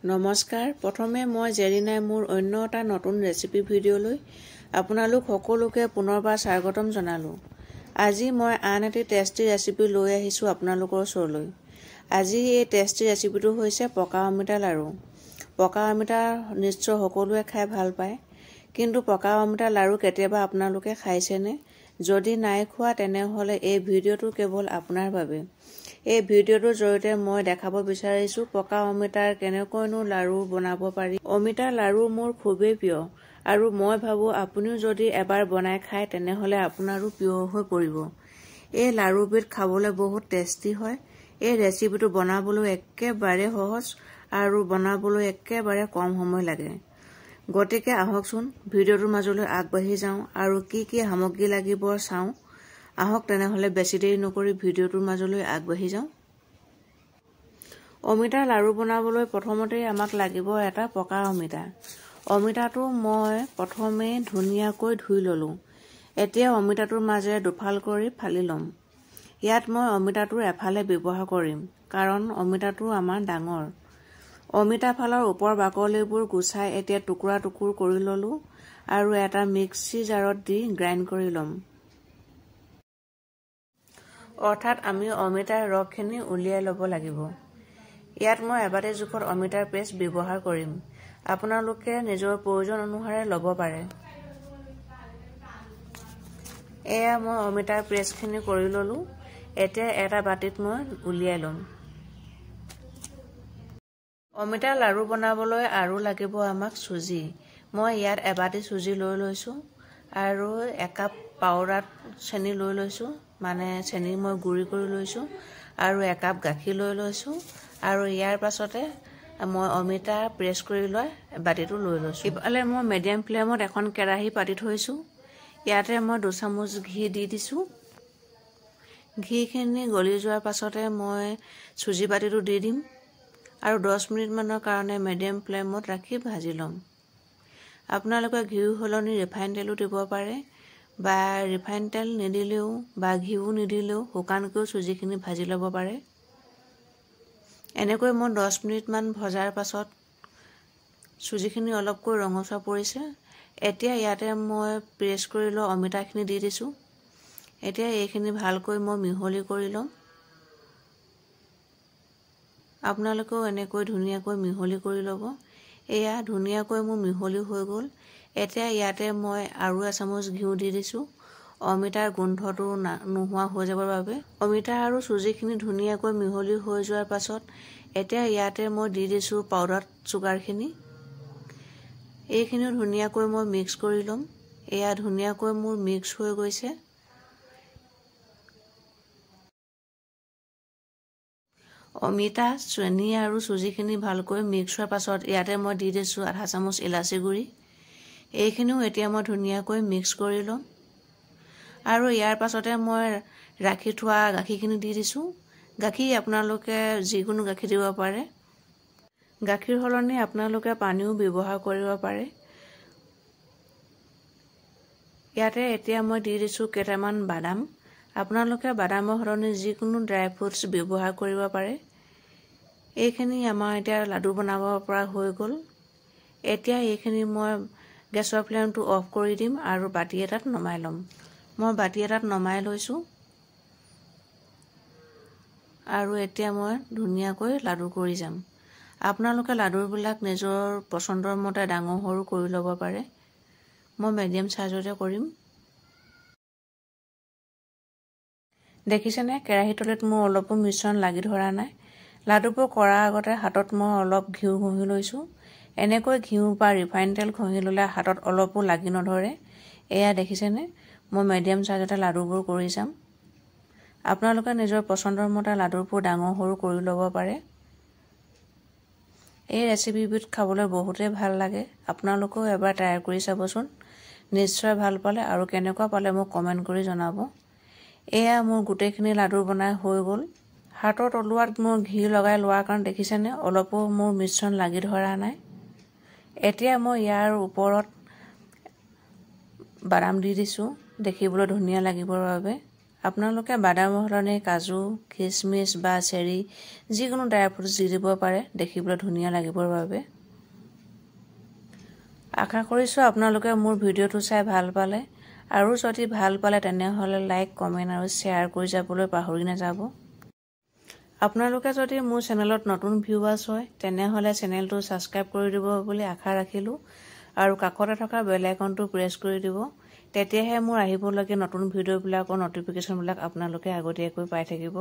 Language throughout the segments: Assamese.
নমস্কাৰ প্ৰথমে মই জেৰিনাই মোৰ অন্য এটা নতুন ৰেচিপি ভিডিঅ'লৈ আপোনালোক সকলোকে পুনৰবাৰ স্বাগতম জনালোঁ। আজি মই আন এটি টেষ্টি ৰেচিপি লৈ আহিছোঁ আপোনালোকৰ ওচৰলৈ। আজি এই টেষ্টি ৰেচিপিটো হৈছে পকা অমিতা লাড়ু। পকা অমিতা নিশ্চয় সকলোৱে খাই ভাল পায়, কিন্তু পকা অমিতা লাড়ু কেতিয়াবা আপোনালোকে খাইছেনে? যদি নাই খোৱা তেনেহ'লে এই ভিডিঅ'টো কেৱল আপোনাৰ বাবে। এই ভিডিঅ'টোৰ জৰিয়তে মই দেখাব বিচাৰিছোঁ পকা অমিতাৰ কেনেকৈনো লাড়ু বনাব পাৰি। অমিতাৰ লাড়ু মোৰ খুবেই প্ৰিয় আৰু মই ভাবোঁ আপুনিও যদি এবাৰ বনাই খায় তেনেহ'লে আপোনাৰো প্ৰিয় হৈ পৰিব। এই লাড়ুবিধ খাবলৈ বহুত টেষ্টি হয়। এই ৰেচিপিটো বনাবলৈ একেবাৰে সহজ আৰু বনাবলৈ একেবাৰে কম সময় লাগে। গতিকে আহকচোন ভিডিঅ'টোৰ মাজলৈ আগবাঢ়ি যাওঁ আৰু কি কি সামগ্ৰী লাগিব চাওঁ। আহক তেনেহ'লে বেছি দেৰি নকৰি ভিডিঅ'টোৰ মাজলৈ আগবাঢ়ি যাওঁ। অমিতাৰ লাড়ু বনাবলৈ প্ৰথমতে আমাক লাগিব এটা পকা অমিতা। অমিতাটো মই প্ৰথমে ধুনীয়াকৈ ধুই ল'লোঁ। এতিয়া অমিতাটোৰ মাজেৰে দুফাল কৰি ফালি ল'ম। ইয়াত মই অমিতাটোৰ এফালে ব্যৱহাৰ কৰিম, কাৰণ অমিতাটো আমাৰ ডাঙৰ। অমিতা ফালৰ ওপৰ বাকলিবোৰ গুচাই এতিয়া টুকুৰা টুকুৰ কৰি ল'লোঁ আৰু এটা মিক্সি জাৰত দি গ্ৰাইণ্ড কৰি ল'ম। অৰ্থাৎ আমি অমিতাৰ ৰসখিনি উলিয়াই ল'ব লাগিব। ইয়াত মই এবাটি জোখত অমিতাৰ পেষ্ট ব্যৱহাৰ কৰিম। আপোনালোকে নিজৰ প্ৰয়োজন অনুসাৰে ল'ব পাৰে। এয়া মই অমিতাৰ পেষ্টখিনি কৰি ল'লোঁ। এতিয়া এটা বাটিত মই উলিয়াই ল'ম। অমিতাৰ লাড়ু বনাবলৈ আৰু লাগিব আমাক চুজি। মই ইয়াত এবাটি চুজি লৈ লৈছোঁ আৰু একাপ পাউডাৰ চেনি লৈ লৈছোঁ, মানে চেনি মই গুড়ি কৰি লৈছোঁ, আৰু একাপ গাখীৰ লৈ লৈছোঁ আৰু ইয়াৰ পাছতে মই অমিতা প্ৰেছ কৰি লৈ বাটিটো লৈ লৈছোঁ। ইফালে মই মিডিয়াম ফ্লেমত এখন কেৰাহী পাতি থৈছোঁ। ইয়াতে মই 2 চামুচ ঘি দি দিছোঁ। ঘিখিনি গলি যোৱাৰ পাছতে মই চুজি বাটিটো দি দিম আৰু 10 মিনিটমানৰ কাৰণে মিডিয়াম ফ্লেমত ৰাখি ভাজি ল'ম। আপোনালোকে ঘিউ সলনি ৰিফাইন তেলো দিব পাৰে বা ৰিফাইন তেল নিদিলেও বা ঘিউ নিদিলেও শুকানকৈ চুজিখিনি ভাজি ল'ব পাৰে। এনেকৈ মই 10 মিনিটমান ভজাৰ পাছত চুজিখিনি অলপকৈ ৰঙচুৱা পৰিছে। এতিয়া ইয়াতে মই প্ৰেছ কৰি লোৱা অমিতাখিনি দি দিছোঁ। এতিয়া এইখিনি ভালকৈ মই মিহলি কৰি ল'ম। আপোনালোকেও এনেকৈ ধুনীয়াকৈ মিহলি কৰি ল'ব। এয়া ধুনীয়াকৈ মোৰ মিহলি হৈ গ'ল। এতিয়া ইয়াতে মই আৰু 1 চামুচ ঘিউ দি দিছোঁ, অমিতাৰ গোন্ধটো নোহোৱা হৈ যাবৰ বাবে। অমিতা আৰু চুজিখিনি ধুনীয়াকৈ মিহলি হৈ যোৱাৰ পাছত এতিয়া ইয়াতে মই দি দিছোঁ পাউডাৰ চুগাৰখিনি। এইখিনিও ধুনীয়াকৈ মই মিক্স কৰি ল'ম। এয়া ধুনীয়াকৈ মোৰ মিক্স হৈ গৈছে। অমিতা, চেনি আৰু চুজিখিনি ভালকৈ মিক্স হোৱাৰ পাছত ইয়াতে মই দি দিছোঁ আধা চামুচ ইলাচি গুড়ি। এইখিনিও এতিয়া মই ধুনীয়াকৈ মিক্স কৰি ল'ম আৰু ইয়াৰ পাছতে মই ৰাখি থোৱা গাখীৰখিনি দি দিছোঁ। গাখীৰ আপোনালোকে যিকোনো গাখীৰ দিব পাৰে। গাখীৰ সলনি আপোনালোকে পানীও ব্যৱহাৰ কৰিব পাৰে। ইয়াতে এতিয়া মই দি দিছোঁ কেইটামান বাদাম। আপোনালোকে বাদামৰ সলনি যিকোনো ড্ৰাই ফ্ৰুটছ ব্যৱহাৰ কৰিব পাৰে। এইখিনি আমাৰ এতিয়া লাডু বনাব পৰা হৈ গ'ল। এতিয়া এইখিনি মই গেছৰ ফ্লেমটো অফ কৰি দিম আৰু বাটি এটাত নমাই ল'ম। মই বাটি এটাত নমাই লৈছোঁ আৰু এতিয়া মই ধুনীয়াকৈ লাডু কৰি যাম। আপোনালোকে লাডুবিলাক নিজৰ পচন্দৰ মতে ডাঙৰ সৰু কৰি ল'ব পাৰে। মই মিডিয়াম চাইজতে কৰিম। দেখিছেনে কেৰাহীৰ তলিত মোৰ অলপো মিশ্ৰণ লাগি ধৰা নাই। লাডুবোৰ কৰাৰ আগতে হাতত মই অলপ ঘিউ ঘঁহি লৈছোঁ। এনেকৈ ঘিউ বা ৰিফাইন তেল ঘঁহি ল'লে হাতত অলপো লাগি নধৰে। এয়া দেখিছেনে মই মিডিয়াম চাইজতে লাডুবোৰ কৰি যাম। আপোনালোকে নিজৰ পচন্দৰ মতে লাডুবোৰ ডাঙৰ সৰু কৰি ল'ব পাৰে। এই ৰেচিপিবিধ খাবলৈ বহুতেই ভাল লাগে। আপোনালোকেও এবাৰ ট্ৰাই কৰি চাবচোন। নিশ্চয় ভাল পালে আৰু কেনেকুৱা পালে মোক কমেণ্ট কৰি জনাব। এয়া মোৰ গোটেইখিনি লাডু বনাই হৈ গ'ল। হাতৰ তলুৱাত মোৰ ঘি লগাই লোৱাৰ কাৰণে দেখিছেনে অলপো মোৰ মিশ্ৰণ লাগি ধৰা নাই। এতিয়া মই ইয়াৰ ওপৰত বাদাম দি দিছোঁ দেখিবলৈ ধুনীয়া লাগিবৰ বাবে আপোনালোকে বাদামৰ সলনি কাজু, কিচমিচ বা চেৰি যিকোনো ড্ৰাই ফ্ৰুটছ দি দিব পাৰে দেখিবলৈ ধুনীয়া লাগিবৰ বাবে। আশা কৰিছোঁ আপোনালোকে মোৰ ভিডিঅ'টো চাই ভাল পালে আৰু যদি ভাল পালে তেনেহ'লে লাইক, কমেণ্ট আৰু শ্বেয়াৰ কৰি যাবলৈ পাহৰি নাযাব। আপোনালোকে যদি মোৰ চেনেলত নতুন ভিউৱাৰ্ছ হয় তেনেহ'লে চেনেলটো ছাবস্ক্ৰাইব কৰি দিব বুলি আশা ৰাখিলোঁ আৰু কাষতে থকা বেল আইকনটো প্ৰেছ কৰি দিব। তেতিয়াহে মোৰ আহিবলগীয়া নতুন ভিডিঅ'বিলাকৰ নটিফিকেশ্যনবিলাক আপোনালোকে আগতীয়াকৈ পাই থাকিব।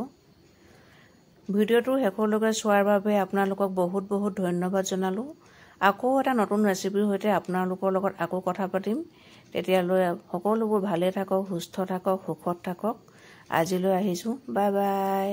ভিডিঅ'টো শেষলৈকে চোৱাৰ বাবে আপোনালোকক বহুত বহুত ধন্যবাদ জনালোঁ। আকৌ এটা নতুন ৰেচিপিৰ সৈতে আপোনালোকৰ লগত আকৌ কথা পাতিম। তেতিয়ালৈ সকলোবোৰ ভালে থাকক, সুস্থ থাকক, সুখত থাকক। আজিলৈ আহিছোঁ। Bye bye.